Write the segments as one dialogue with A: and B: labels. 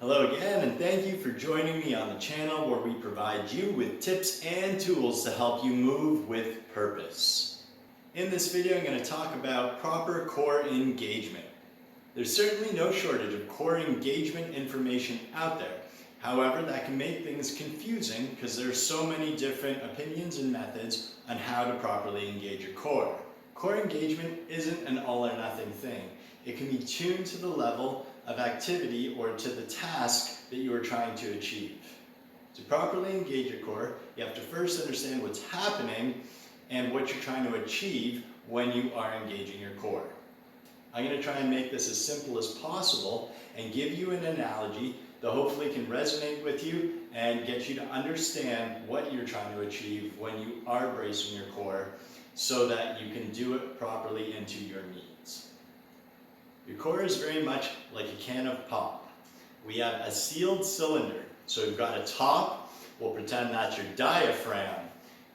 A: Hello again, and thank you for joining me on the channel where we provide you with tips and tools to help you move with purpose. In this video, I'm going to talk about proper core engagement. There's certainly no shortage of core engagement information out there. However, that can make things confusing because there are so many different opinions and methods on how to properly engage your core. Core engagement isn't an all or nothing thing. It can be tuned to the level of activity or to the task that you are trying to achieve. To properly engage your core, you have to first understand what's happening and what you're trying to achieve when you are engaging your core. I'm going to try and make this as simple as possible and give you an analogy that hopefully can resonate with you and get you to understand what you're trying to achieve when you are bracing your core so that you can do it properly and to your needs. Your core is very much like a can of pop. We have a sealed cylinder. So we've got a top, we'll pretend that's your diaphragm.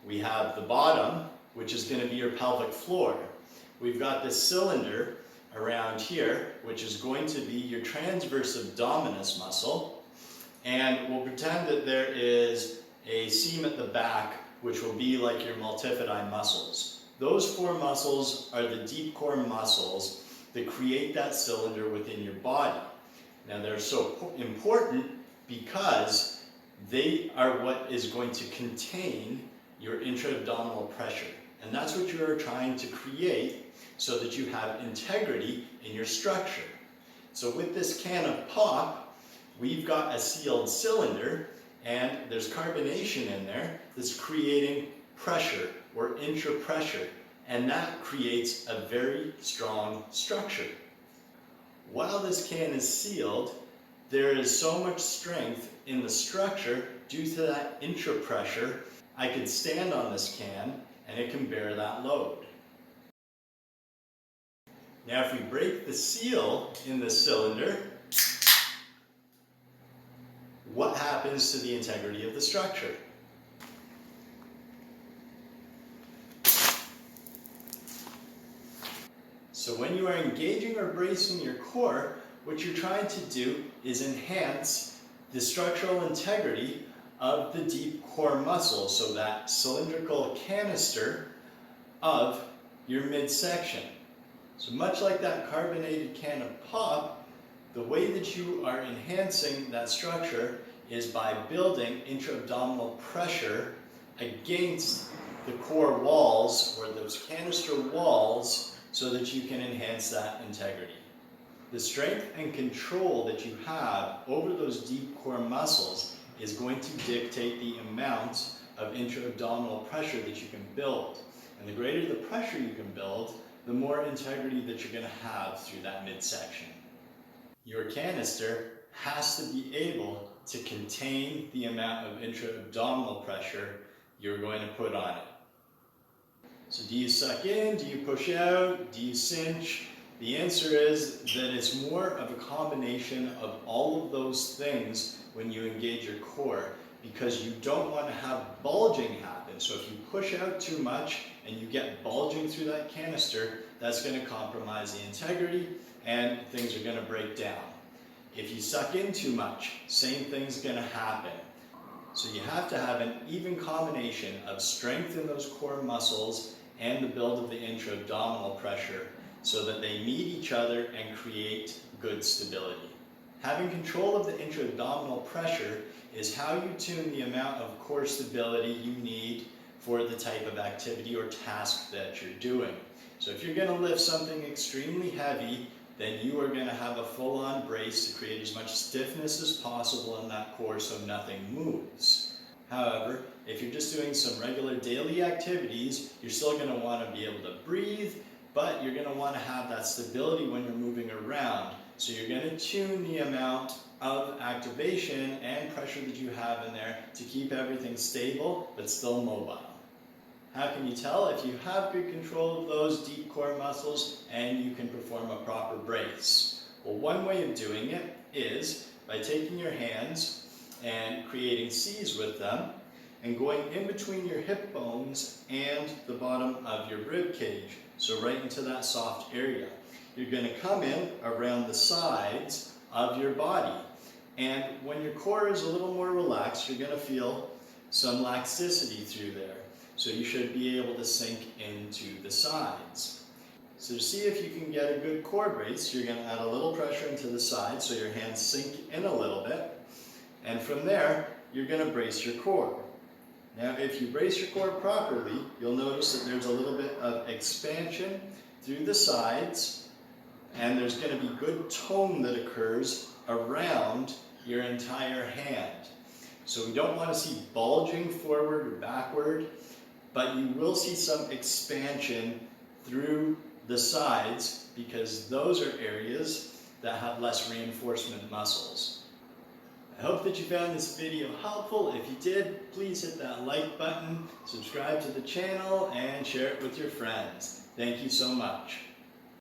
A: We have the bottom, which is going to be your pelvic floor. We've got this cylinder around here, which is going to be your transverse abdominis muscle. And we'll pretend that there is a seam at the back, which will be like your multifidi muscles. Those four muscles are the deep core muscles that create that cylinder within your body. Now they're so important because they are what is going to contain your intra-abdominal pressure. And that's what you are trying to create so that you have integrity in your structure. So with this can of pop, we've got a sealed cylinder and there's carbonation in there that's creating pressure or intra-pressure. And that creates a very strong structure. While this can is sealed, there is so much strength in the structure due to that intra-pressure. I could stand on this can and it can bear that load. Now if we break the seal in the cylinder, what happens to the integrity of the structure? So when you are engaging or bracing your core, what you're trying to do is enhance the structural integrity of the deep core muscle, so that cylindrical canister of your midsection. So much like that carbonated can of pop, the way that you are enhancing that structure is by building intra-abdominal pressure against the core walls or those canister walls so that you can enhance that integrity. The strength and control that you have over those deep core muscles is going to dictate the amount of intra-abdominal pressure that you can build. And the greater the pressure you can build, the more integrity that you're going to have through that midsection. Your canister has to be able to contain the amount of intra-abdominal pressure you're going to put on it. So do you suck in? Do you push out? Do you cinch? The answer is that it's more of a combination of all of those things when you engage your core, because you don't want to have bulging happen. So if you push out too much and you get bulging through that canister, that's going to compromise the integrity and things are going to break down. If you suck in too much, same thing's going to happen. So you have to have an even combination of strength in those core muscles and the build of the intra-abdominal pressure so that they meet each other and create good stability. Having control of the intra-abdominal pressure is how you tune the amount of core stability you need for the type of activity or task that you're doing. So if you're going to lift something extremely heavy, then you are going to have a full-on brace to create as much stiffness as possible in that core so nothing moves. However, if you're just doing some regular daily activities, you're still going to want to be able to breathe, but you're going to want to have that stability when you're moving around. So you're going to tune the amount of activation and pressure that you have in there to keep everything stable but still mobile. How can you tell if you have good control of those deep core muscles and you can perform a proper brace? Well, one way of doing it is by taking your hands and creating C's with them and going in between your hip bones and the bottom of your rib cage, so right into that soft area. You're going to come in around the sides of your body And when your core is a little more relaxed, you're going to feel some laxicity through there. So you should be able to sink into the sides. So to see if you can get a good core brace, you're going to add a little pressure into the sides so your hands sink in a little bit. And from there, you're going to brace your core. Now, if you brace your core properly, you'll notice that there's a little bit of expansion through the sides, and there's going to be good tone that occurs around your entire hand. So we don't want to see bulging forward or backward, but you will see some expansion through the sides because those are areas that have less reinforcement muscles. I hope that you found this video helpful. If you did, please hit that like button, subscribe to the channel, and share it with your friends. Thank you so much.